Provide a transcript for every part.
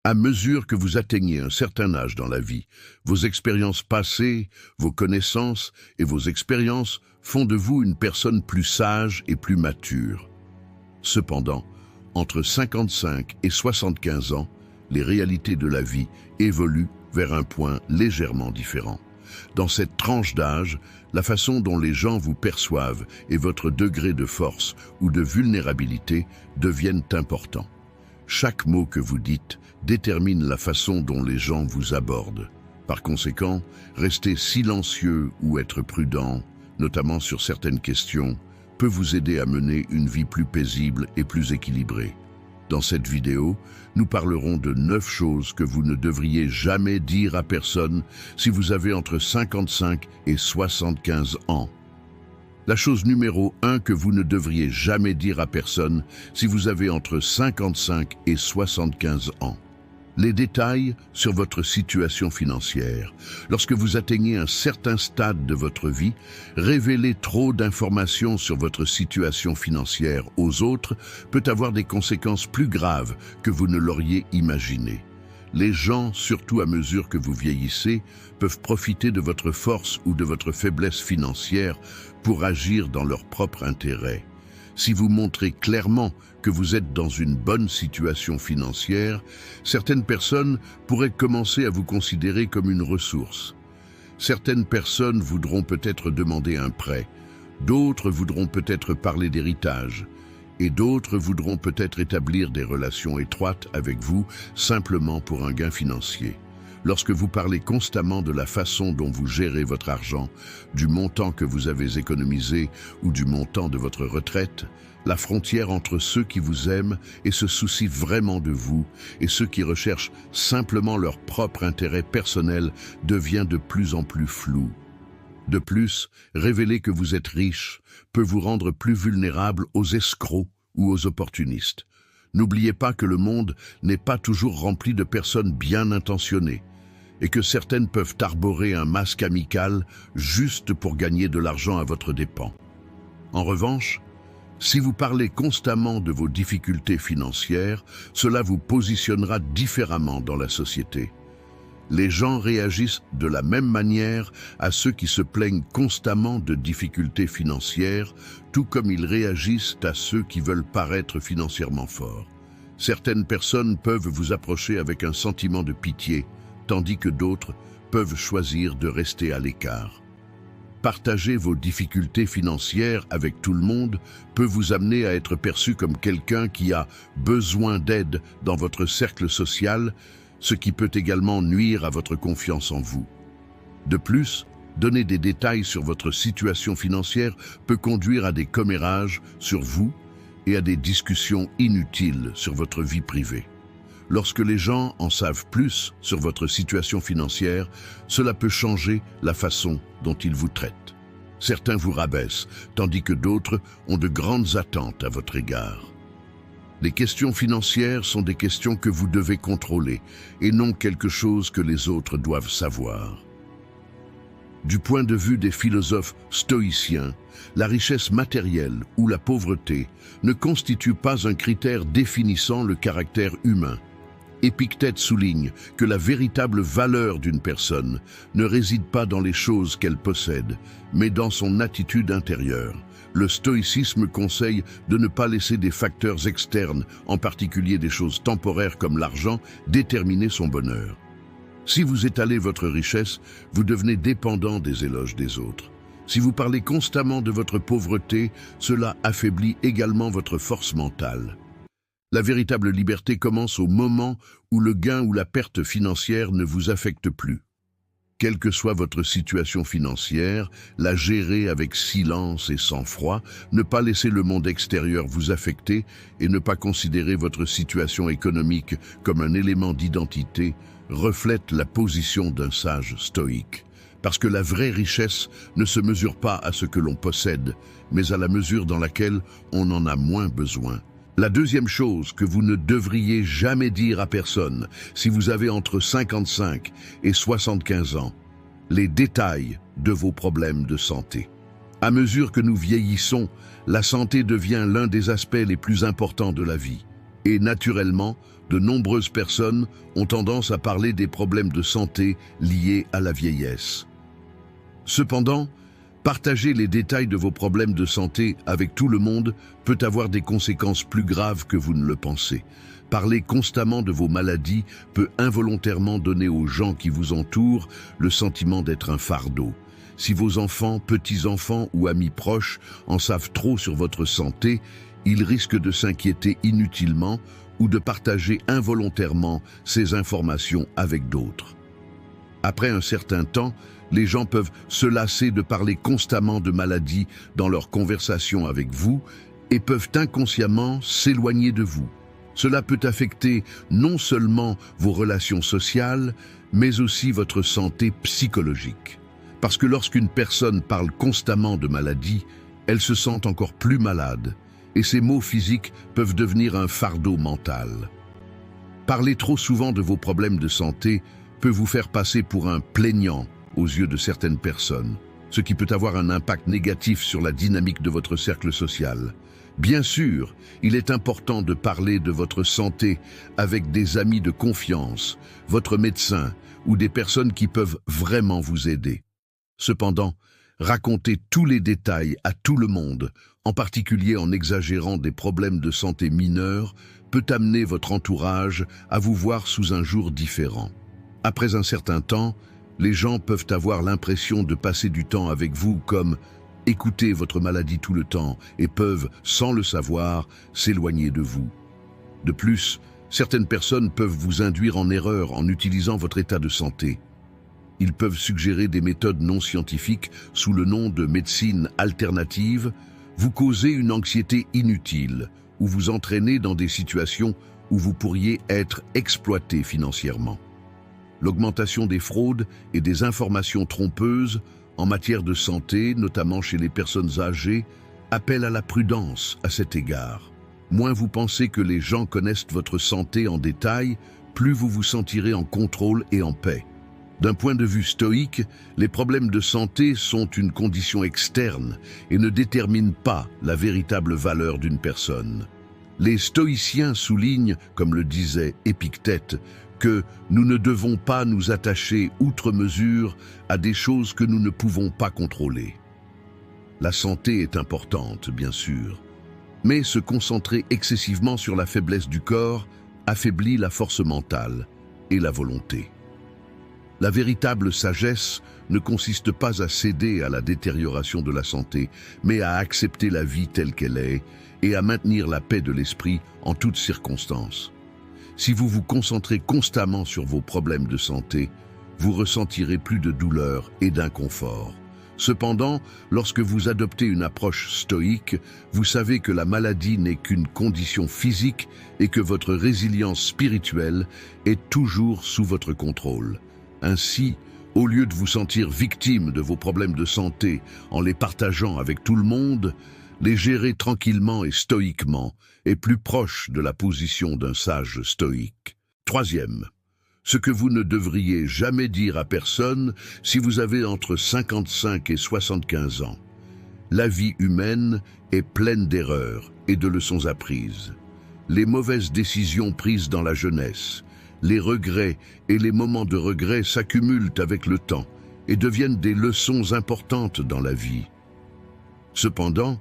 À mesure que vous atteignez un certain âge dans la vie, vos expériences passées, vos connaissances et vos expériences font de vous une personne plus sage et plus mature. Cependant, entre 55 et 75 ans, les réalités de la vie évoluent vers un point légèrement différent. Dans cette tranche d'âge, la façon dont les gens vous perçoivent et votre degré de force ou de vulnérabilité deviennent importants. Chaque mot que vous dites détermine la façon dont les gens vous abordent. Par conséquent, rester silencieux ou être prudent, notamment sur certaines questions, peut vous aider à mener une vie plus paisible et plus équilibrée. Dans cette vidéo, nous parlerons de 9 choses que vous ne devriez jamais dire à personne si vous avez entre 55 et 75 ans. La chose numéro 1 que vous ne devriez jamais dire à personne si vous avez entre 55 et 75 ans. Les détails sur votre situation financière. Lorsque vous atteignez un certain stade de votre vie, révéler trop d'informations sur votre situation financière aux autres peut avoir des conséquences plus graves que vous ne l'auriez imaginé. Les gens, surtout à mesure que vous vieillissez, peuvent profiter de votre force ou de votre faiblesse financière pour agir dans leur propre intérêt. Si vous montrez clairement que vous êtes dans une bonne situation financière, certaines personnes pourraient commencer à vous considérer comme une ressource. Certaines personnes voudront peut-être demander un prêt, d'autres voudront peut-être parler d'héritage, et d'autres voudront peut-être établir des relations étroites avec vous simplement pour un gain financier. Lorsque vous parlez constamment de la façon dont vous gérez votre argent, du montant que vous avez économisé ou du montant de votre retraite, la frontière entre ceux qui vous aiment et se soucient vraiment de vous et ceux qui recherchent simplement leur propre intérêt personnel devient de plus en plus floue. De plus, révéler que vous êtes riche peut vous rendre plus vulnérable aux escrocs ou aux opportunistes. N'oubliez pas que le monde n'est pas toujours rempli de personnes bien intentionnées et que certaines peuvent arborer un masque amical juste pour gagner de l'argent à votre dépens. En revanche, si vous parlez constamment de vos difficultés financières, cela vous positionnera différemment dans la société. Les gens réagissent de la même manière à ceux qui se plaignent constamment de difficultés financières, tout comme ils réagissent à ceux qui veulent paraître financièrement forts. Certaines personnes peuvent vous approcher avec un sentiment de pitié, tandis que d'autres peuvent choisir de rester à l'écart. Partager vos difficultés financières avec tout le monde peut vous amener à être perçu comme quelqu'un qui a besoin d'aide dans votre cercle social, ce qui peut également nuire à votre confiance en vous. De plus, donner des détails sur votre situation financière peut conduire à des commérages sur vous et à des discussions inutiles sur votre vie privée. Lorsque les gens en savent plus sur votre situation financière, cela peut changer la façon dont ils vous traitent. Certains vous rabaissent, tandis que d'autres ont de grandes attentes à votre égard. Les questions financières sont des questions que vous devez contrôler et non quelque chose que les autres doivent savoir. Du point de vue des philosophes stoïciens, la richesse matérielle ou la pauvreté ne constitue pas un critère définissant le caractère humain. Épictète souligne que la véritable valeur d'une personne ne réside pas dans les choses qu'elle possède, mais dans son attitude intérieure. Le stoïcisme conseille de ne pas laisser des facteurs externes, en particulier des choses temporaires comme l'argent, déterminer son bonheur. Si vous étalez votre richesse, vous devenez dépendant des éloges des autres. Si vous parlez constamment de votre pauvreté, cela affaiblit également votre force mentale. La véritable liberté commence au moment où le gain ou la perte financière ne vous affecte plus. Quelle que soit votre situation financière, la gérer avec silence et sang-froid, ne pas laisser le monde extérieur vous affecter et ne pas considérer votre situation économique comme un élément d'identité reflète la position d'un sage stoïque. Parce que la vraie richesse ne se mesure pas à ce que l'on possède, mais à la mesure dans laquelle on en a moins besoin. La deuxième chose que vous ne devriez jamais dire à personne si vous avez entre 55 et 75 ans, les détails de vos problèmes de santé. À mesure que nous vieillissons, la santé devient l'un des aspects les plus importants de la vie. Et naturellement, de nombreuses personnes ont tendance à parler des problèmes de santé liés à la vieillesse. Cependant, partager les détails de vos problèmes de santé avec tout le monde peut avoir des conséquences plus graves que vous ne le pensez. Parler constamment de vos maladies peut involontairement donner aux gens qui vous entourent le sentiment d'être un fardeau. Si vos enfants, petits-enfants ou amis proches en savent trop sur votre santé, ils risquent de s'inquiéter inutilement ou de partager involontairement ces informations avec d'autres. Après un certain temps, les gens peuvent se lasser de parler constamment de maladies dans leurs conversations avec vous et peuvent inconsciemment s'éloigner de vous. Cela peut affecter non seulement vos relations sociales, mais aussi votre santé psychologique. Parce que lorsqu'une personne parle constamment de maladies, elle se sent encore plus malade, et ces maux physiques peuvent devenir un fardeau mental. Parler trop souvent de vos problèmes de santé peut vous faire passer pour un plaignant aux yeux de certaines personnes, ce qui peut avoir un impact négatif sur la dynamique de votre cercle social. Bien sûr, il est important de parler de votre santé avec des amis de confiance, votre médecin ou des personnes qui peuvent vraiment vous aider. Cependant, raconter tous les détails à tout le monde, en particulier en exagérant des problèmes de santé mineurs, peut amener votre entourage à vous voir sous un jour différent. Après un certain temps, les gens peuvent avoir l'impression de passer du temps avec vous comme écouter votre maladie tout le temps et peuvent, sans le savoir, s'éloigner de vous. De plus, certaines personnes peuvent vous induire en erreur en utilisant votre état de santé. Ils peuvent suggérer des méthodes non scientifiques sous le nom de médecine alternative, vous causer une anxiété inutile ou vous entraîner dans des situations où vous pourriez être exploité financièrement. L'augmentation des fraudes et des informations trompeuses en matière de santé, notamment chez les personnes âgées, appelle à la prudence à cet égard. Moins vous pensez que les gens connaissent votre santé en détail, plus vous vous sentirez en contrôle et en paix. D'un point de vue stoïque, les problèmes de santé sont une condition externe et ne déterminent pas la véritable valeur d'une personne. Les stoïciens soulignent, comme le disait Épictète, que nous ne devons pas nous attacher outre mesure à des choses que nous ne pouvons pas contrôler. La santé est importante, bien sûr, mais se concentrer excessivement sur la faiblesse du corps affaiblit la force mentale et la volonté. La véritable sagesse ne consiste pas à céder à la détérioration de la santé, mais à accepter la vie telle qu'elle est et à maintenir la paix de l'esprit en toutes circonstances. Si vous vous concentrez constamment sur vos problèmes de santé, vous ressentirez plus de douleur et d'inconfort. Cependant, lorsque vous adoptez une approche stoïque, vous savez que la maladie n'est qu'une condition physique et que votre résilience spirituelle est toujours sous votre contrôle. Ainsi, au lieu de vous sentir victime de vos problèmes de santé en les partageant avec tout le monde, les gérer tranquillement et stoïquement est plus proche de la position d'un sage stoïque. Troisième, ce que vous ne devriez jamais dire à personne si vous avez entre 55 et 75 ans. La vie humaine est pleine d'erreurs et de leçons apprises. Les mauvaises décisions prises dans la jeunesse, les regrets et les moments de regret s'accumulent avec le temps et deviennent des leçons importantes dans la vie. Cependant,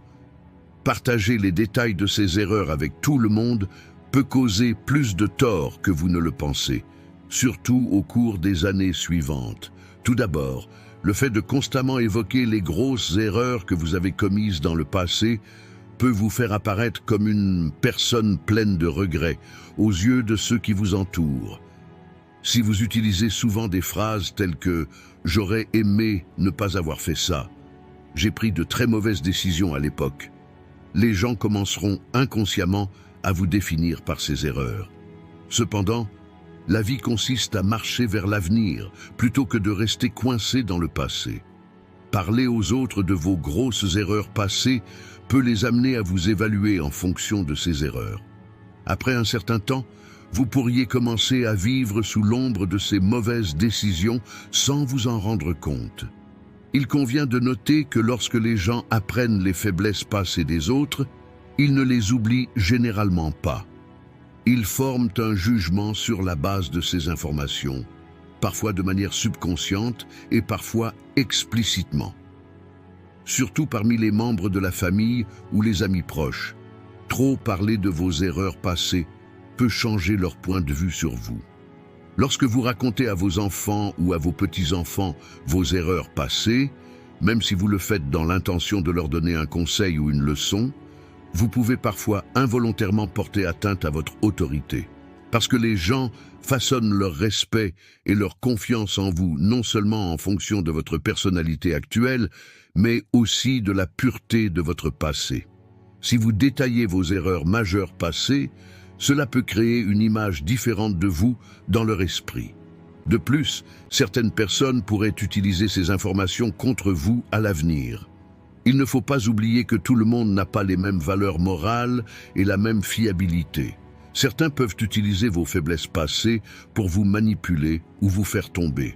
partager les détails de ces erreurs avec tout le monde peut causer plus de tort que vous ne le pensez, surtout au cours des années suivantes. Tout d'abord, le fait de constamment évoquer les grosses erreurs que vous avez commises dans le passé peut vous faire apparaître comme une personne pleine de regrets aux yeux de ceux qui vous entourent. Si vous utilisez souvent des phrases telles que « j'aurais aimé ne pas avoir fait ça »,« j'ai pris de très mauvaises décisions à l'époque », les gens commenceront inconsciemment à vous définir par ces erreurs. Cependant, la vie consiste à marcher vers l'avenir plutôt que de rester coincé dans le passé. Parler aux autres de vos grosses erreurs passées peut les amener à vous évaluer en fonction de ces erreurs. Après un certain temps, vous pourriez commencer à vivre sous l'ombre de ces mauvaises décisions sans vous en rendre compte. Il convient de noter que lorsque les gens apprennent les faiblesses passées des autres, ils ne les oublient généralement pas. Ils forment un jugement sur la base de ces informations, parfois de manière subconsciente et parfois explicitement. Surtout parmi les membres de la famille ou les amis proches, trop parler de vos erreurs passées peut changer leur point de vue sur vous. Lorsque vous racontez à vos enfants ou à vos petits-enfants vos erreurs passées, même si vous le faites dans l'intention de leur donner un conseil ou une leçon, vous pouvez parfois involontairement porter atteinte à votre autorité. Parce que les gens façonnent leur respect et leur confiance en vous non seulement en fonction de votre personnalité actuelle, mais aussi de la pureté de votre passé. Si vous détaillez vos erreurs majeures passées, cela peut créer une image différente de vous dans leur esprit. De plus, certaines personnes pourraient utiliser ces informations contre vous à l'avenir. Il ne faut pas oublier que tout le monde n'a pas les mêmes valeurs morales et la même fiabilité. Certains peuvent utiliser vos faiblesses passées pour vous manipuler ou vous faire tomber.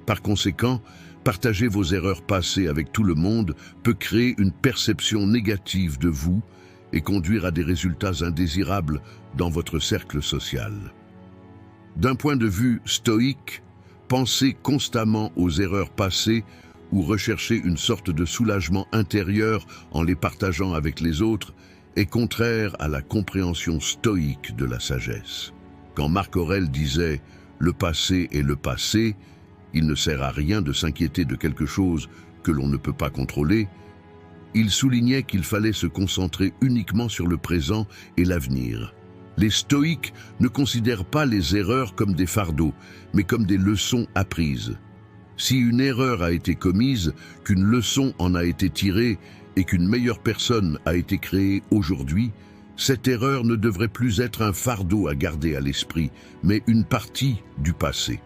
Par conséquent, partager vos erreurs passées avec tout le monde peut créer une perception négative de vous et conduire à des résultats indésirables dans votre cercle social. D'un point de vue stoïque, penser constamment aux erreurs passées ou rechercher une sorte de soulagement intérieur en les partageant avec les autres est contraire à la compréhension stoïque de la sagesse. Quand Marc Aurèle disait « le passé est le passé », il ne sert à rien de s'inquiéter de quelque chose que l'on ne peut pas contrôler, il soulignait qu'il fallait se concentrer uniquement sur le présent et l'avenir. Les stoïques ne considèrent pas les erreurs comme des fardeaux, mais comme des leçons apprises. Si une erreur a été commise, qu'une leçon en a été tirée et qu'une meilleure personne a été créée aujourd'hui, cette erreur ne devrait plus être un fardeau à garder à l'esprit, mais une partie du passé.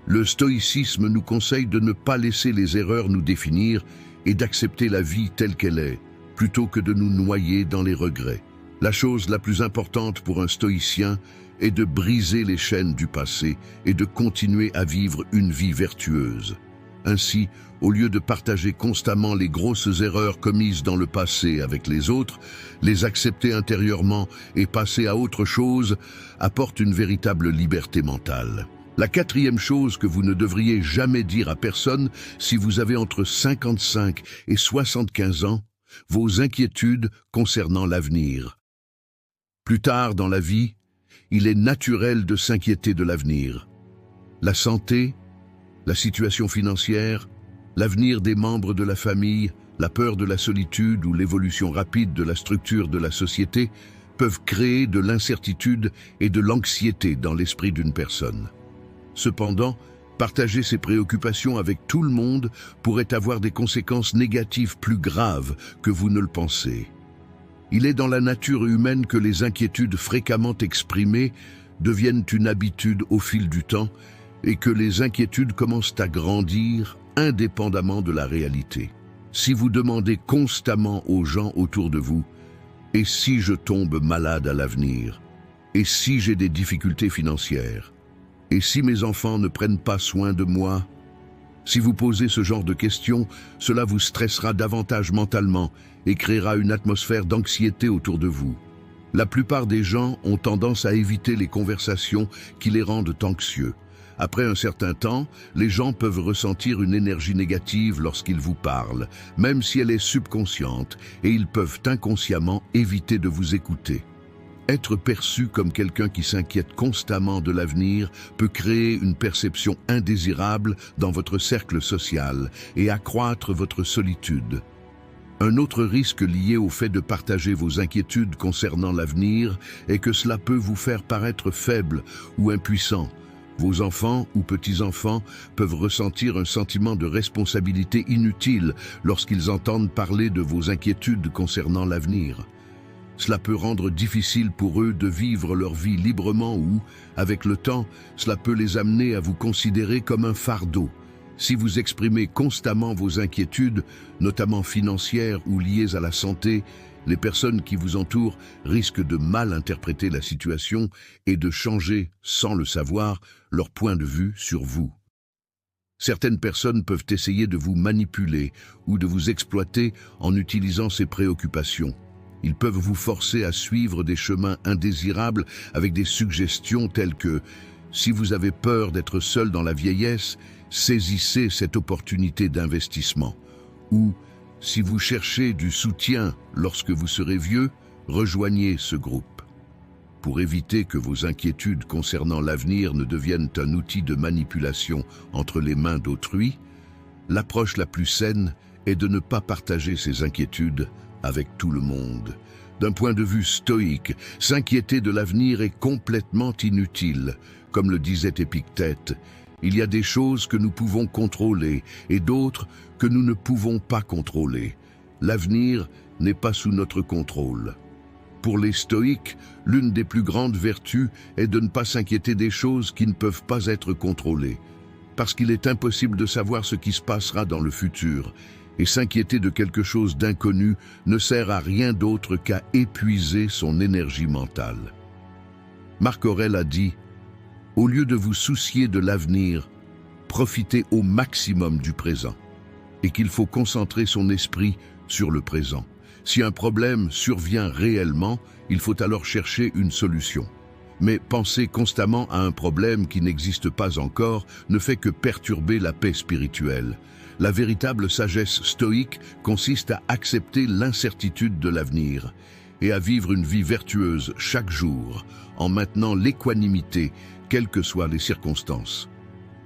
Le stoïcisme nous conseille de ne pas laisser les erreurs nous définir et d'accepter la vie telle qu'elle est, plutôt que de nous noyer dans les regrets. La chose la plus importante pour un stoïcien est de briser les chaînes du passé et de continuer à vivre une vie vertueuse. Ainsi, au lieu de partager constamment les grosses erreurs commises dans le passé avec les autres, les accepter intérieurement et passer à autre chose apporte une véritable liberté mentale. La quatrième chose que vous ne devriez jamais dire à personne si vous avez entre 55 et 75 ans, vos inquiétudes concernant l'avenir. Plus tard dans la vie, il est naturel de s'inquiéter de l'avenir. La santé, la situation financière, l'avenir des membres de la famille, la peur de la solitude ou l'évolution rapide de la structure de la société peuvent créer de l'incertitude et de l'anxiété dans l'esprit d'une personne. Cependant, partager ces préoccupations avec tout le monde pourrait avoir des conséquences négatives plus graves que vous ne le pensez. Il est dans la nature humaine que les inquiétudes fréquemment exprimées deviennent une habitude au fil du temps et que les inquiétudes commencent à grandir indépendamment de la réalité. Si vous demandez constamment aux gens autour de vous « Et si je tombe malade à l'avenir ? Et si j'ai des difficultés financières ? Et si mes enfants ne prennent pas soin de moi ?» Si vous posez ce genre de questions, cela vous stressera davantage mentalement et créera une atmosphère d'anxiété autour de vous. La plupart des gens ont tendance à éviter les conversations qui les rendent anxieux. Après un certain temps, les gens peuvent ressentir une énergie négative lorsqu'ils vous parlent, même si elle est subconsciente, et ils peuvent inconsciemment éviter de vous écouter. Être perçu comme quelqu'un qui s'inquiète constamment de l'avenir peut créer une perception indésirable dans votre cercle social et accroître votre solitude. Un autre risque lié au fait de partager vos inquiétudes concernant l'avenir est que cela peut vous faire paraître faible ou impuissant. Vos enfants ou petits-enfants peuvent ressentir un sentiment de responsabilité inutile lorsqu'ils entendent parler de vos inquiétudes concernant l'avenir. Cela peut rendre difficile pour eux de vivre leur vie librement ou, avec le temps, cela peut les amener à vous considérer comme un fardeau. Si vous exprimez constamment vos inquiétudes, notamment financières ou liées à la santé, les personnes qui vous entourent risquent de mal interpréter la situation et de changer, sans le savoir, leur point de vue sur vous. Certaines personnes peuvent essayer de vous manipuler ou de vous exploiter en utilisant ces préoccupations. Ils peuvent vous forcer à suivre des chemins indésirables avec des suggestions telles que « si vous avez peur d'être seul dans la vieillesse, saisissez cette opportunité d'investissement » ou « si vous cherchez du soutien lorsque vous serez vieux, rejoignez ce groupe ». Pour éviter que vos inquiétudes concernant l'avenir ne deviennent un outil de manipulation entre les mains d'autrui, l'approche la plus saine est de ne pas partager ces inquiétudes avec tout le monde. D'un point de vue stoïque, s'inquiéter de l'avenir est complètement inutile. Comme le disait Épictète, il y a des choses que nous pouvons contrôler et d'autres que nous ne pouvons pas contrôler. L'avenir n'est pas sous notre contrôle. Pour les stoïques, l'une des plus grandes vertus est de ne pas s'inquiéter des choses qui ne peuvent pas être contrôlées, parce qu'il est impossible de savoir ce qui se passera dans le futur, et s'inquiéter de quelque chose d'inconnu ne sert à rien d'autre qu'à épuiser son énergie mentale. Marc Aurèle a dit « Au lieu de vous soucier de l'avenir, profitez au maximum du présent » et qu'il faut concentrer son esprit sur le présent. Si un problème survient réellement, il faut alors chercher une solution. Mais penser constamment à un problème qui n'existe pas encore ne fait que perturber la paix spirituelle. La véritable sagesse stoïque consiste à accepter l'incertitude de l'avenir et à vivre une vie vertueuse chaque jour en maintenant l'équanimité, quelles que soient les circonstances.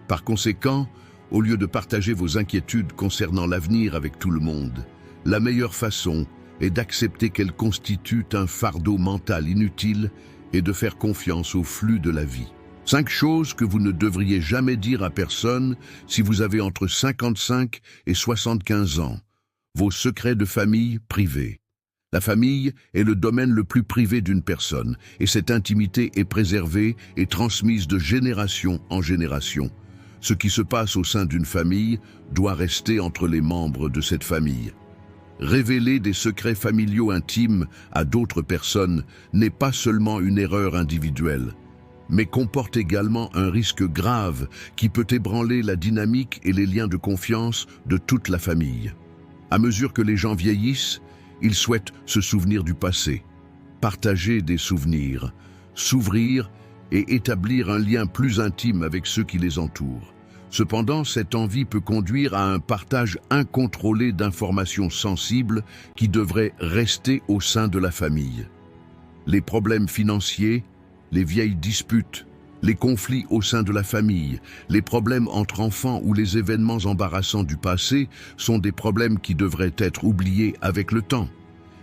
Par conséquent, au lieu de partager vos inquiétudes concernant l'avenir avec tout le monde, la meilleure façon est d'accepter qu'elles constituent un fardeau mental inutile et de faire confiance au flux de la vie. 5 choses que vous ne devriez jamais dire à personne si vous avez entre 55 et 75 ans. Vos secrets de famille privés. La famille est le domaine le plus privé d'une personne, et cette intimité est préservée et transmise de génération en génération. Ce qui se passe au sein d'une famille doit rester entre les membres de cette famille. Révéler des secrets familiaux intimes à d'autres personnes n'est pas seulement une erreur individuelle, mais comporte également un risque grave qui peut ébranler la dynamique et les liens de confiance de toute la famille. À mesure que les gens vieillissent, ils souhaitent se souvenir du passé, partager des souvenirs, s'ouvrir et établir un lien plus intime avec ceux qui les entourent. Cependant, cette envie peut conduire à un partage incontrôlé d'informations sensibles qui devraient rester au sein de la famille. Les problèmes financiers, les vieilles disputes, les conflits au sein de la famille, les problèmes entre enfants ou les événements embarrassants du passé sont des problèmes qui devraient être oubliés avec le temps.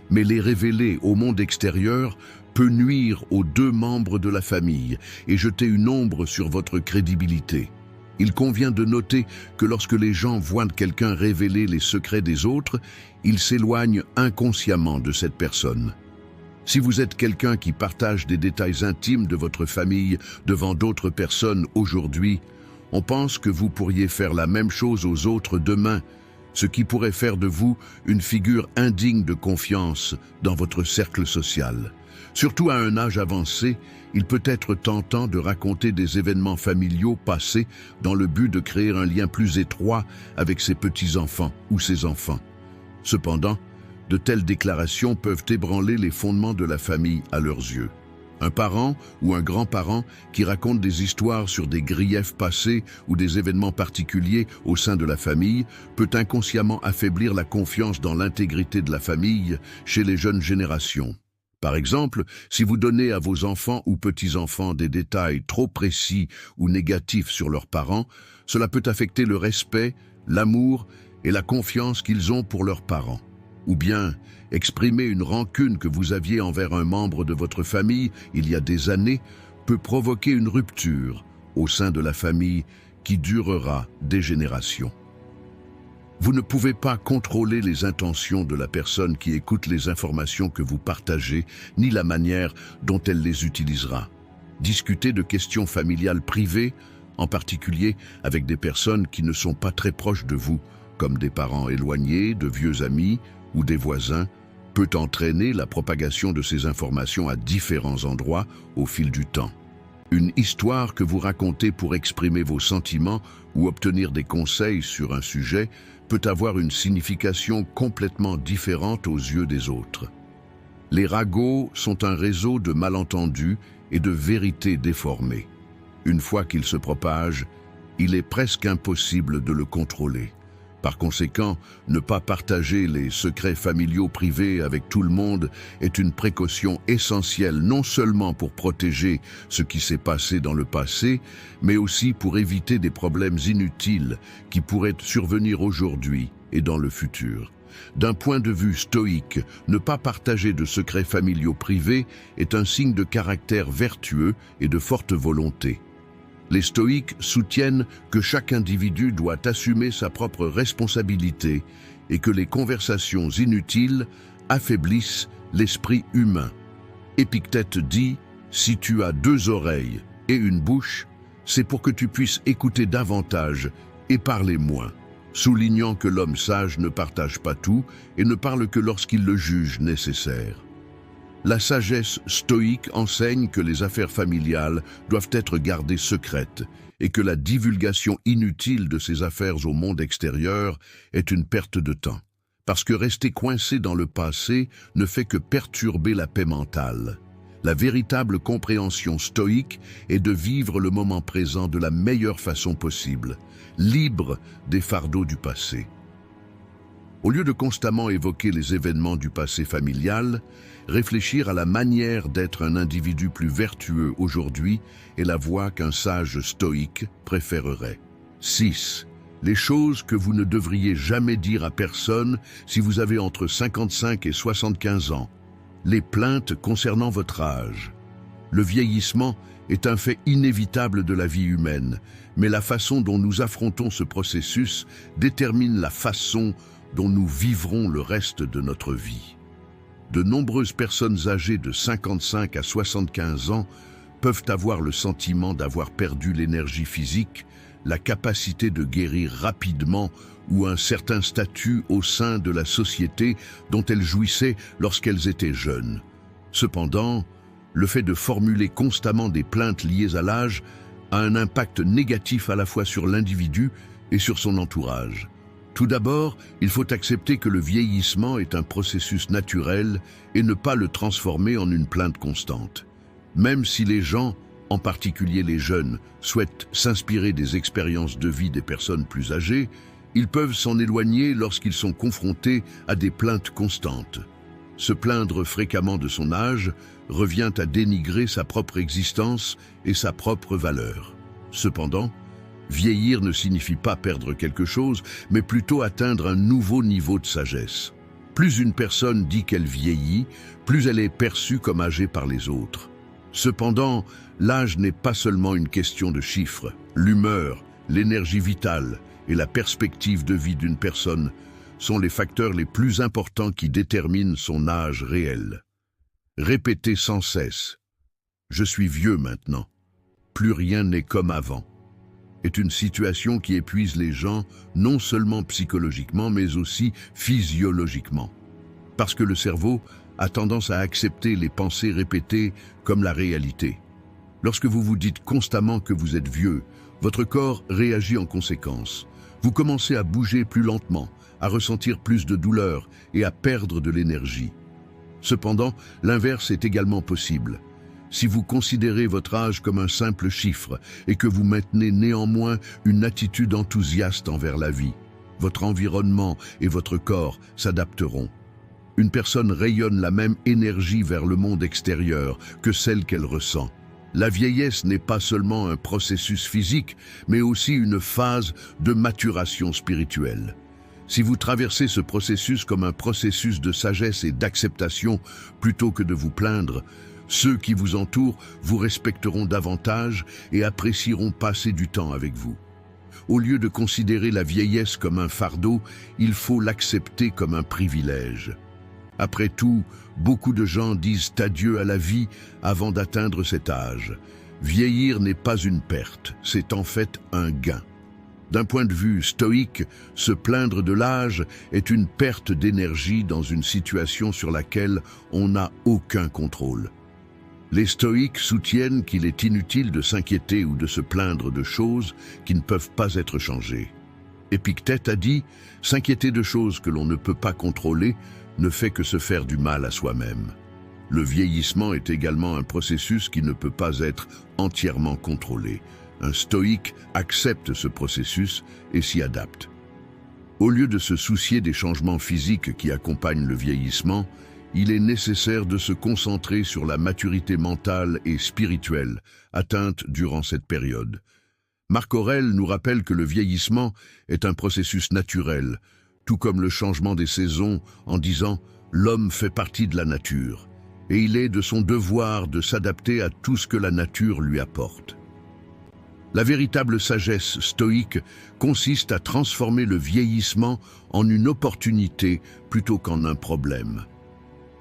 Mais les révéler au monde extérieur peut nuire aux 2 membres de la famille et jeter une ombre sur votre crédibilité. Il convient de noter que lorsque les gens voient quelqu'un révéler les secrets des autres, ils s'éloignent inconsciemment de cette personne. Si vous êtes quelqu'un qui partage des détails intimes de votre famille devant d'autres personnes aujourd'hui, on pense que vous pourriez faire la même chose aux autres demain, ce qui pourrait faire de vous une figure indigne de confiance dans votre cercle social. Surtout à un âge avancé, il peut être tentant de raconter des événements familiaux passés dans le but de créer un lien plus étroit avec ses petits-enfants ou ses enfants. Cependant, de telles déclarations peuvent ébranler les fondements de la famille à leurs yeux. Un parent ou un grand-parent qui raconte des histoires sur des griefs passés ou des événements particuliers au sein de la famille peut inconsciemment affaiblir la confiance dans l'intégrité de la famille chez les jeunes générations. Par exemple, si vous donnez à vos enfants ou petits-enfants des détails trop précis ou négatifs sur leurs parents, cela peut affecter le respect, l'amour et la confiance qu'ils ont pour leurs parents. Ou bien, exprimer une rancune que vous aviez envers un membre de votre famille il y a des années peut provoquer une rupture au sein de la famille qui durera des générations. Vous ne pouvez pas contrôler les intentions de la personne qui écoute les informations que vous partagez, ni la manière dont elle les utilisera. Discutez de questions familiales privées, en particulier avec des personnes qui ne sont pas très proches de vous, comme des parents éloignés, de vieux amis ou des voisins, peut entraîner la propagation de ces informations à différents endroits au fil du temps. Une histoire que vous racontez pour exprimer vos sentiments ou obtenir des conseils sur un sujet peut avoir une signification complètement différente aux yeux des autres. Les ragots sont un réseau de malentendus et de vérités déformées. Une fois qu'il se propage, il est presque impossible de le contrôler. Par conséquent, ne pas partager les secrets familiaux privés avec tout le monde est une précaution essentielle non seulement pour protéger ce qui s'est passé dans le passé, mais aussi pour éviter des problèmes inutiles qui pourraient survenir aujourd'hui et dans le futur. D'un point de vue stoïque, ne pas partager de secrets familiaux privés est un signe de caractère vertueux et de forte volonté. Les stoïques soutiennent que chaque individu doit assumer sa propre responsabilité et que les conversations inutiles affaiblissent l'esprit humain. Épictète dit « Si tu as 2 oreilles et une bouche, c'est pour que tu puisses écouter davantage et parler moins », soulignant que l'homme sage ne partage pas tout et ne parle que lorsqu'il le juge nécessaire. La sagesse stoïque enseigne que les affaires familiales doivent être gardées secrètes et que la divulgation inutile de ces affaires au monde extérieur est une perte de temps. Parce que rester coincé dans le passé ne fait que perturber la paix mentale. La véritable compréhension stoïque est de vivre le moment présent de la meilleure façon possible, libre des fardeaux du passé. Au lieu de constamment évoquer les événements du passé familial, réfléchir à la manière d'être un individu plus vertueux aujourd'hui est la voie qu'un sage stoïque préférerait. 6. Les choses que vous ne devriez jamais dire à personne si vous avez entre 55 et 75 ans. Les plaintes concernant votre âge. Le vieillissement est un fait inévitable de la vie humaine, mais la façon dont nous affrontons ce processus détermine la façon dont nous vivrons le reste de notre vie. De nombreuses personnes âgées de 55 à 75 ans peuvent avoir le sentiment d'avoir perdu l'énergie physique, la capacité de guérir rapidement ou un certain statut au sein de la société dont elles jouissaient lorsqu'elles étaient jeunes. Cependant, le fait de formuler constamment des plaintes liées à l'âge a un impact négatif à la fois sur l'individu et sur son entourage. Tout d'abord, il faut accepter que le vieillissement est un processus naturel et ne pas le transformer en une plainte constante. Même si les gens, en particulier les jeunes, souhaitent s'inspirer des expériences de vie des personnes plus âgées, ils peuvent s'en éloigner lorsqu'ils sont confrontés à des plaintes constantes. Se plaindre fréquemment de son âge revient à dénigrer sa propre existence et sa propre valeur. Cependant, vieillir ne signifie pas perdre quelque chose, mais plutôt atteindre un nouveau niveau de sagesse. Plus une personne dit qu'elle vieillit, plus elle est perçue comme âgée par les autres. Cependant, l'âge n'est pas seulement une question de chiffres. L'humeur, l'énergie vitale et la perspective de vie d'une personne sont les facteurs les plus importants qui déterminent son âge réel. Répétez sans cesse « Je suis vieux maintenant, plus rien n'est comme avant » est une situation qui épuise les gens non seulement psychologiquement mais aussi physiologiquement. Parce que le cerveau a tendance à accepter les pensées répétées comme la réalité. Lorsque vous vous dites constamment que vous êtes vieux, votre corps réagit en conséquence. Vous commencez à bouger plus lentement, à ressentir plus de douleur et à perdre de l'énergie. Cependant, l'inverse est également possible. Si vous considérez votre âge comme un simple chiffre et que vous maintenez néanmoins une attitude enthousiaste envers la vie, votre environnement et votre corps s'adapteront. Une personne rayonne la même énergie vers le monde extérieur que celle qu'elle ressent. La vieillesse n'est pas seulement un processus physique, mais aussi une phase de maturation spirituelle. Si vous traversez ce processus comme un processus de sagesse et d'acceptation plutôt que de vous plaindre, ceux qui vous entourent vous respecteront davantage et apprécieront passer du temps avec vous. Au lieu de considérer la vieillesse comme un fardeau, il faut l'accepter comme un privilège. Après tout, beaucoup de gens disent adieu à la vie avant d'atteindre cet âge. Vieillir n'est pas une perte, c'est en fait un gain. D'un point de vue stoïque, se plaindre de l'âge est une perte d'énergie dans une situation sur laquelle on n'a aucun contrôle. Les stoïques soutiennent qu'il est inutile de s'inquiéter ou de se plaindre de choses qui ne peuvent pas être changées. Épictète a dit « S'inquiéter de choses que l'on ne peut pas contrôler ne fait que se faire du mal à soi-même ». Le vieillissement est également un processus qui ne peut pas être entièrement contrôlé. Un stoïque accepte ce processus et s'y adapte. Au lieu de se soucier des changements physiques qui accompagnent le vieillissement, il est nécessaire de se concentrer sur la maturité mentale et spirituelle atteinte durant cette période. Marc Aurèle nous rappelle que le vieillissement est un processus naturel, tout comme le changement des saisons, en disant « l'homme fait partie de la nature » et il est de son devoir de s'adapter à tout ce que la nature lui apporte. La véritable sagesse stoïque consiste à transformer le vieillissement en une opportunité plutôt qu'en un problème.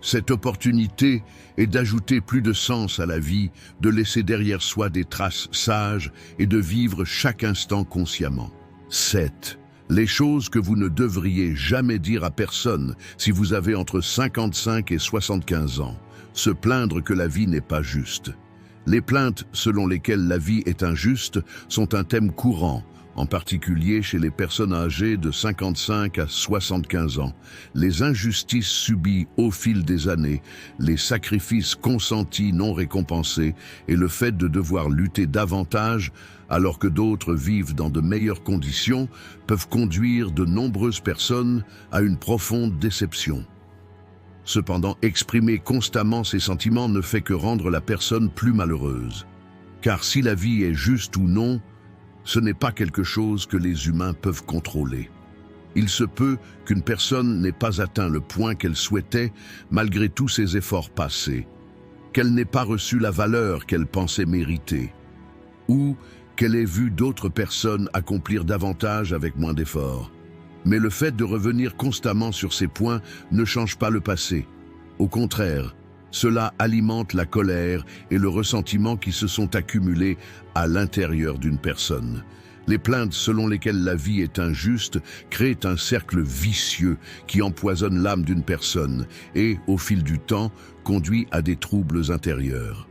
Cette opportunité est d'ajouter plus de sens à la vie, de laisser derrière soi des traces sages et de vivre chaque instant consciemment. 7. Les choses que vous ne devriez jamais dire à personne si vous avez entre 55 et 75 ans. Se plaindre que la vie n'est pas juste. Les plaintes selon lesquelles la vie est injuste sont un thème courant, en particulier chez les personnes âgées de 55 à 75 ans. Les injustices subies au fil des années, les sacrifices consentis non récompensés et le fait de devoir lutter davantage alors que d'autres vivent dans de meilleures conditions peuvent conduire de nombreuses personnes à une profonde déception. Cependant, exprimer constamment ces sentiments ne fait que rendre la personne plus malheureuse. Car si la vie est juste ou non, ce n'est pas quelque chose que les humains peuvent contrôler. Il se peut qu'une personne n'ait pas atteint le point qu'elle souhaitait malgré tous ses efforts passés, qu'elle n'ait pas reçu la valeur qu'elle pensait mériter, ou qu'elle ait vu d'autres personnes accomplir davantage avec moins d'efforts. Mais le fait de revenir constamment sur ces points ne change pas le passé. Au contraire, cela alimente la colère et le ressentiment qui se sont accumulés à l'intérieur d'une personne. Les plaintes selon lesquelles la vie est injuste créent un cercle vicieux qui empoisonne l'âme d'une personne et, au fil du temps, conduit à des troubles intérieurs.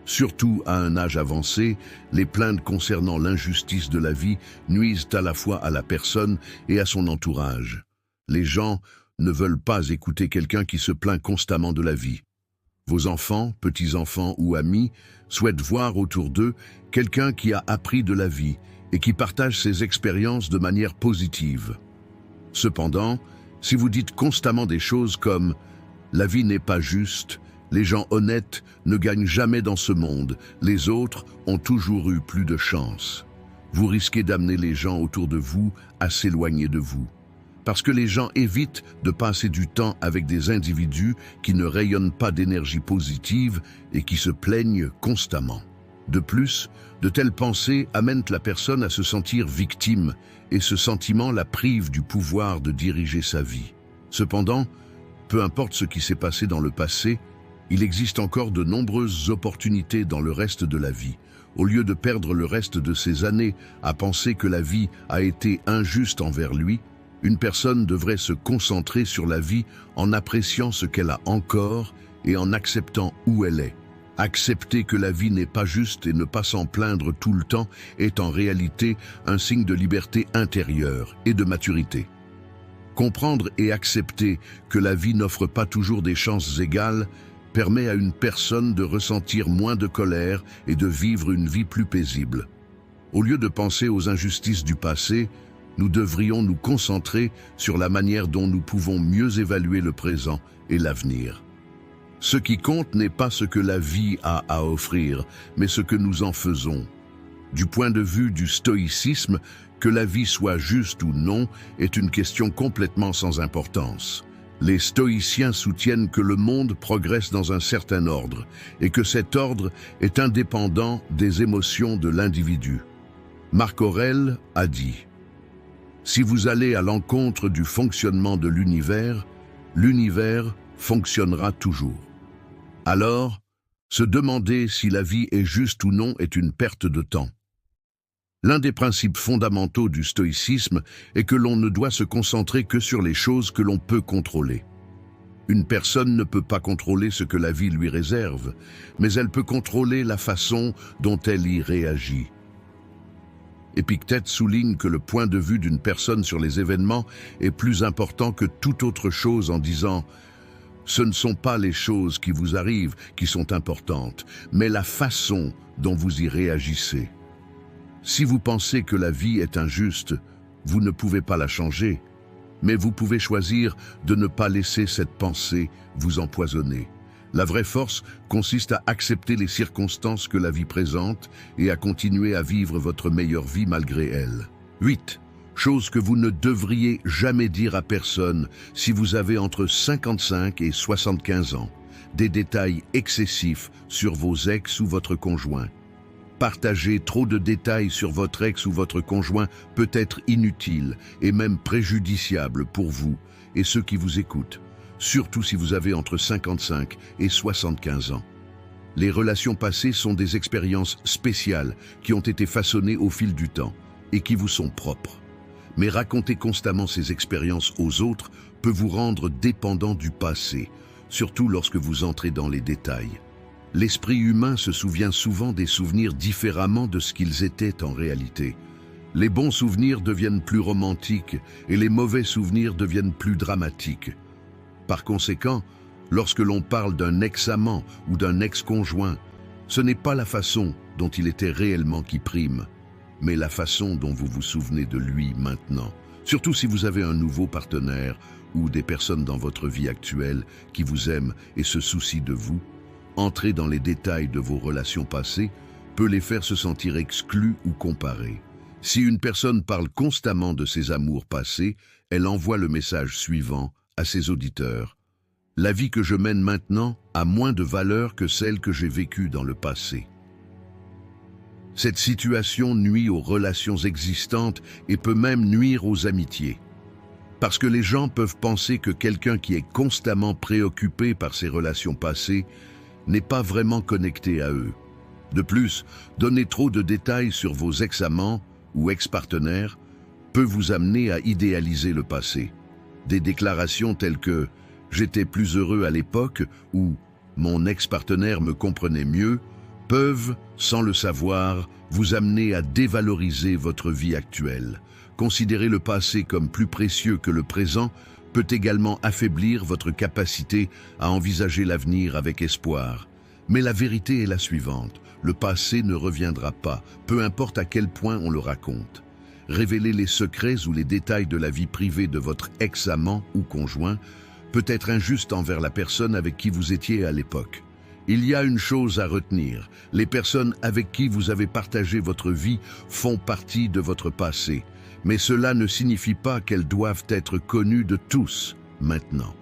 Surtout à un âge avancé, les plaintes concernant l'injustice de la vie nuisent à la fois à la personne et à son entourage. Les gens ne veulent pas écouter quelqu'un qui se plaint constamment de la vie. Vos enfants, petits-enfants ou amis souhaitent voir autour d'eux quelqu'un qui a appris de la vie et qui partage ses expériences de manière positive. Cependant, si vous dites constamment des choses comme « la vie n'est pas juste », les gens honnêtes ne gagnent jamais dans ce monde, les autres ont toujours eu plus de chance. Vous risquez d'amener les gens autour de vous à s'éloigner de vous. Parce que les gens évitent de passer du temps avec des individus qui ne rayonnent pas d'énergie positive et qui se plaignent constamment. De plus, de telles pensées amènent la personne à se sentir victime et ce sentiment la prive du pouvoir de diriger sa vie. Cependant, peu importe ce qui s'est passé dans le passé, il existe encore de nombreuses opportunités dans le reste de la vie. Au lieu de perdre le reste de ses années à penser que la vie a été injuste envers lui, une personne devrait se concentrer sur la vie en appréciant ce qu'elle a encore et en acceptant où elle est. Accepter que la vie n'est pas juste et ne pas s'en plaindre tout le temps est en réalité un signe de liberté intérieure et de maturité. Comprendre et accepter que la vie n'offre pas toujours des chances égales permet à une personne de ressentir moins de colère et de vivre une vie plus paisible. Au lieu de penser aux injustices du passé, nous devrions nous concentrer sur la manière dont nous pouvons mieux évaluer le présent et l'avenir. Ce qui compte n'est pas ce que la vie a à offrir, mais ce que nous en faisons. Du point de vue du stoïcisme, que la vie soit juste ou non est une question complètement sans importance. Les stoïciens soutiennent que le monde progresse dans un certain ordre et que cet ordre est indépendant des émotions de l'individu. Marc Aurèle a dit « Si vous allez à l'encontre du fonctionnement de l'univers fonctionnera toujours. » Alors, se demander si la vie est juste ou non est une perte de temps. L'un des principes fondamentaux du stoïcisme est que l'on ne doit se concentrer que sur les choses que l'on peut contrôler. Une personne ne peut pas contrôler ce que la vie lui réserve, mais elle peut contrôler la façon dont elle y réagit. Épictète souligne que le point de vue d'une personne sur les événements est plus important que toute autre chose en disant « Ce ne sont pas les choses qui vous arrivent qui sont importantes, mais la façon dont vous y réagissez. Si vous pensez que la vie est injuste, vous ne pouvez pas la changer, mais vous pouvez choisir de ne pas laisser cette pensée vous empoisonner. La vraie force consiste à accepter les circonstances que la vie présente et à continuer à vivre votre meilleure vie malgré elles. 8. Chose que vous ne devriez jamais dire à personne si vous avez entre 55 et 75 ans. Des détails excessifs sur vos ex ou votre conjoint. Partager trop de détails sur votre ex ou votre conjoint peut être inutile et même préjudiciable pour vous et ceux qui vous écoutent, surtout si vous avez entre 55 et 75 ans. Les relations passées sont des expériences spéciales qui ont été façonnées au fil du temps et qui vous sont propres. Mais raconter constamment ces expériences aux autres peut vous rendre dépendant du passé, surtout lorsque vous entrez dans les détails. L'esprit humain se souvient souvent des souvenirs différemment de ce qu'ils étaient en réalité. Les bons souvenirs deviennent plus romantiques et les mauvais souvenirs deviennent plus dramatiques. Par conséquent, lorsque l'on parle d'un ex-amant ou d'un ex-conjoint, ce n'est pas la façon dont il était réellement qui prime, mais la façon dont vous vous souvenez de lui maintenant. Surtout si vous avez un nouveau partenaire ou des personnes dans votre vie actuelle qui vous aiment et se soucient de vous. Entrer dans les détails de vos relations passées peut les faire se sentir exclus ou comparés. Si une personne parle constamment de ses amours passés, elle envoie le message suivant à ses auditeurs. La vie que je mène maintenant a moins de valeur que celle que j'ai vécue dans le passé. Cette situation nuit aux relations existantes et peut même nuire aux amitiés. Parce que les gens peuvent penser que quelqu'un qui est constamment préoccupé par ses relations passées n'est pas vraiment connecté à eux. De plus, donner trop de détails sur vos ex-amants ou ex-partenaires peut vous amener à idéaliser le passé. Des déclarations telles que « j'étais plus heureux à l'époque » ou « mon ex-partenaire me comprenait mieux » peuvent, sans le savoir, vous amener à dévaloriser votre vie actuelle. Considérer le passé comme plus précieux que le présent peut également affaiblir votre capacité à envisager l'avenir avec espoir. Mais la vérité est la suivante, le passé ne reviendra pas, peu importe à quel point on le raconte. Révéler les secrets ou les détails de la vie privée de votre ex-amant ou conjoint peut être injuste envers la personne avec qui vous étiez à l'époque. Il y a une chose à retenir, les personnes avec qui vous avez partagé votre vie font partie de votre passé. Mais cela ne signifie pas qu'elles doivent être connues de tous maintenant.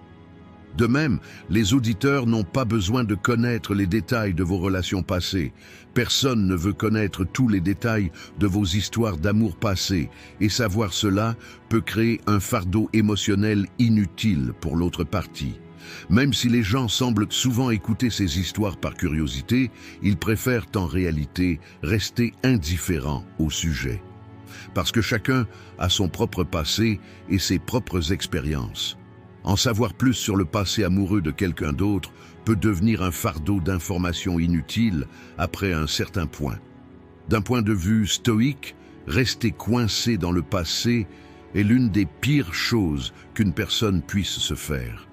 De même, les auditeurs n'ont pas besoin de connaître les détails de vos relations passées. Personne ne veut connaître tous les détails de vos histoires d'amour passées, et savoir cela peut créer un fardeau émotionnel inutile pour l'autre partie. Même si les gens semblent souvent écouter ces histoires par curiosité, ils préfèrent en réalité rester indifférents au sujet. Parce que chacun a son propre passé et ses propres expériences. En savoir plus sur le passé amoureux de quelqu'un d'autre peut devenir un fardeau d'informations inutiles après un certain point. D'un point de vue stoïque, rester coincé dans le passé est l'une des pires choses qu'une personne puisse se faire.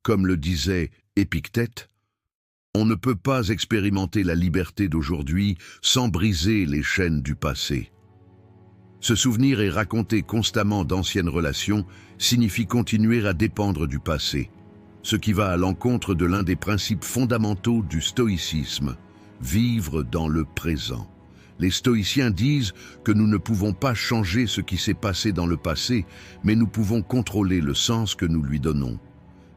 Comme le disait Épictète, on ne peut pas expérimenter la liberté d'aujourd'hui sans briser les chaînes du passé. Se souvenir et raconter constamment d'anciennes relations signifie continuer à dépendre du passé, ce qui va à l'encontre de l'un des principes fondamentaux du stoïcisme, vivre dans le présent. Les stoïciens disent que nous ne pouvons pas changer ce qui s'est passé dans le passé, mais nous pouvons contrôler le sens que nous lui donnons.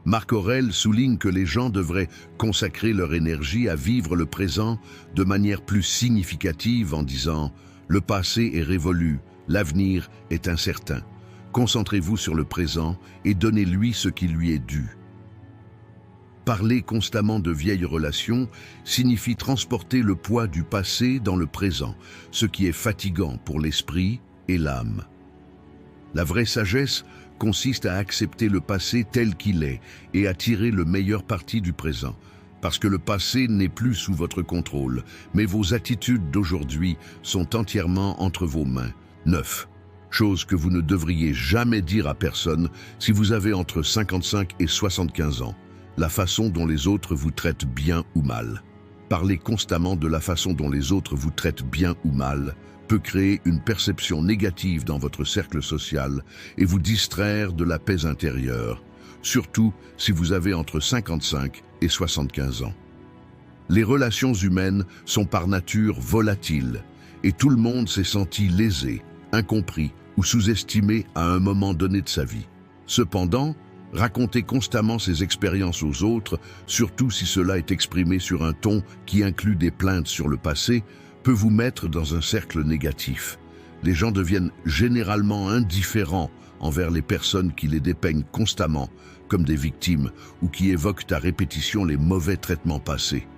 Marc Aurèle souligne que les gens devraient consacrer leur énergie à vivre le présent de manière plus significative en disant « Le passé est révolu, l'avenir est incertain. Concentrez-vous sur le présent et donnez-lui ce qui lui est dû. » Parler constamment de vieilles relations signifie transporter le poids du passé dans le présent, ce qui est fatigant pour l'esprit et l'âme. La vraie sagesse consiste à accepter le passé tel qu'il est et à tirer le meilleur parti du présent, parce que le passé n'est plus sous votre contrôle, mais vos attitudes d'aujourd'hui sont entièrement entre vos mains. 9. Chose que vous ne devriez jamais dire à personne si vous avez entre 55 et 75 ans. la façon dont les autres vous traitent bien ou mal. Parler constamment de la façon dont les autres vous traitent bien ou mal peut créer une perception négative dans votre cercle social et vous distraire de la paix intérieure, surtout si vous avez entre 55 et 75 ans. Les relations humaines sont par nature volatiles et tout le monde s'est senti lésé, incompris ou sous-estimé à un moment donné de sa vie. Cependant, raconter constamment ses expériences aux autres, surtout si cela est exprimé sur un ton qui inclut des plaintes sur le passé, peut vous mettre dans un cercle négatif. Les gens deviennent généralement indifférents envers les personnes qui les dépeignent constamment comme des victimes ou qui évoquent à répétition les mauvais traitements passés.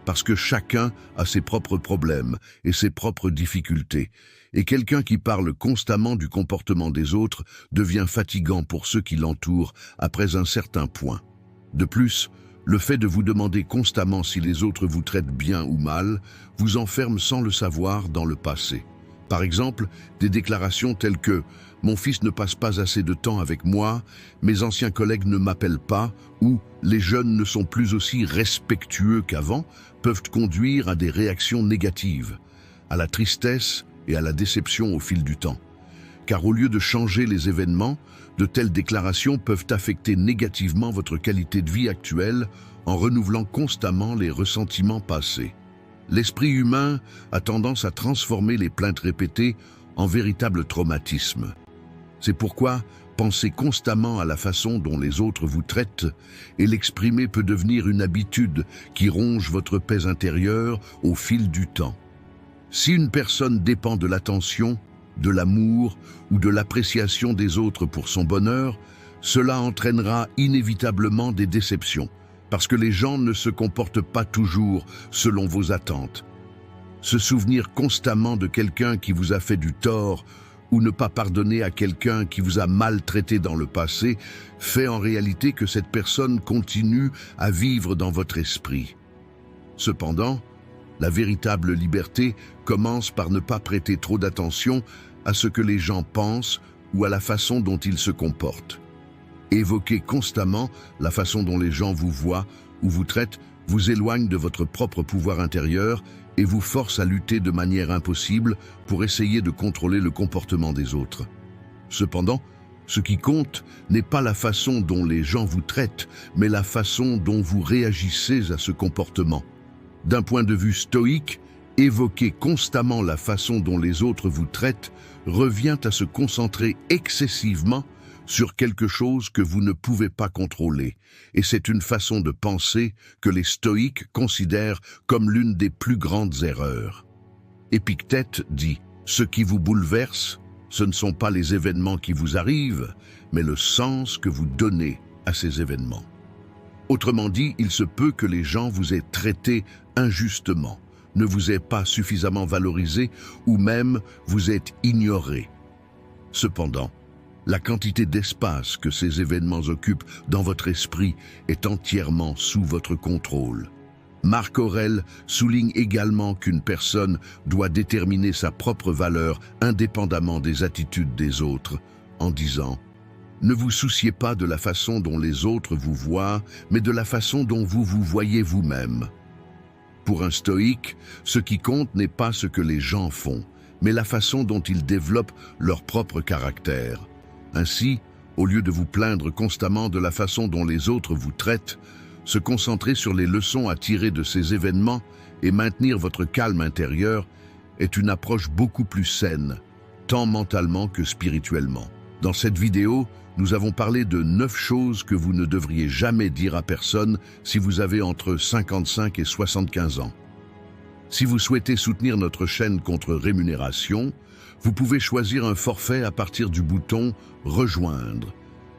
Parce que chacun a ses propres problèmes et ses propres difficultés, et quelqu'un qui parle constamment du comportement des autres devient fatigant pour ceux qui l'entourent après un certain point. De plus, le fait de vous demander constamment si les autres vous traitent bien ou mal vous enferme sans le savoir dans le passé. Par exemple, des déclarations telles que « Mon fils ne passe pas assez de temps avec moi, mes anciens collègues ne m'appellent pas » ou « Les jeunes ne sont plus aussi respectueux qu'avant » peuvent conduire à des réactions négatives, à la tristesse et à la déception au fil du temps. Car au lieu de changer les événements, de telles déclarations peuvent affecter négativement votre qualité de vie actuelle en renouvelant constamment les ressentiments passés. L'esprit humain a tendance à transformer les plaintes répétées en véritables traumatismes. C'est pourquoi penser constamment à la façon dont les autres vous traitent et l'exprimer peut devenir une habitude qui ronge votre paix intérieure au fil du temps. Si une personne dépend de l'attention, de l'amour ou de l'appréciation des autres pour son bonheur, cela entraînera inévitablement des déceptions, parce que les gens ne se comportent pas toujours selon vos attentes. Se souvenir constamment de quelqu'un qui vous a fait du tort ou ne pas pardonner à quelqu'un qui vous a maltraité dans le passé fait en réalité que cette personne continue à vivre dans votre esprit. Cependant, la véritable liberté commence par ne pas prêter trop d'attention à ce que les gens pensent ou à la façon dont ils se comportent. Évoquer constamment la façon dont les gens vous voient ou vous traitent vous éloigne de votre propre pouvoir intérieur et vous force à lutter de manière impossible pour essayer de contrôler le comportement des autres. Cependant, ce qui compte n'est pas la façon dont les gens vous traitent, mais la façon dont vous réagissez à ce comportement. D'un point de vue stoïque, évoquer constamment la façon dont les autres vous traitent revient à se concentrer excessivement sur quelque chose que vous ne pouvez pas contrôler, et c'est une façon de penser que les stoïques considèrent comme l'une des plus grandes erreurs. Épictète dit « Ce qui vous bouleverse, ce ne sont pas les événements qui vous arrivent, mais le sens que vous donnez à ces événements. » Autrement dit, il se peut que les gens vous aient traité injustement, ne vous aient pas suffisamment valorisé ou même vous aient ignoré. Cependant, la quantité d'espace que ces événements occupent dans votre esprit est entièrement sous votre contrôle. Marc Aurèle souligne également qu'une personne doit déterminer sa propre valeur indépendamment des attitudes des autres, en disant « Ne vous souciez pas de la façon dont les autres vous voient, mais de la façon dont vous vous voyez vous-même. » Pour un stoïque, ce qui compte n'est pas ce que les gens font, mais la façon dont ils développent leur propre caractère. Ainsi, au lieu de vous plaindre constamment de la façon dont les autres vous traitent, se concentrer sur les leçons à tirer de ces événements et maintenir votre calme intérieur est une approche beaucoup plus saine, tant mentalement que spirituellement. Dans cette vidéo, nous avons parlé de 9 choses que vous ne devriez jamais dire à personne si vous avez entre 55 et 75 ans. Si vous souhaitez soutenir notre chaîne contre rémunération, vous pouvez choisir un forfait à partir du bouton « Rejoindre ».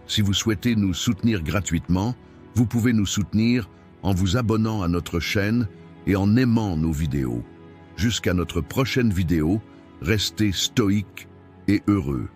Si vous souhaitez nous soutenir gratuitement, vous pouvez nous soutenir en vous abonnant à notre chaîne et en aimant nos vidéos. Jusqu'à notre prochaine vidéo, restez stoïques et heureux.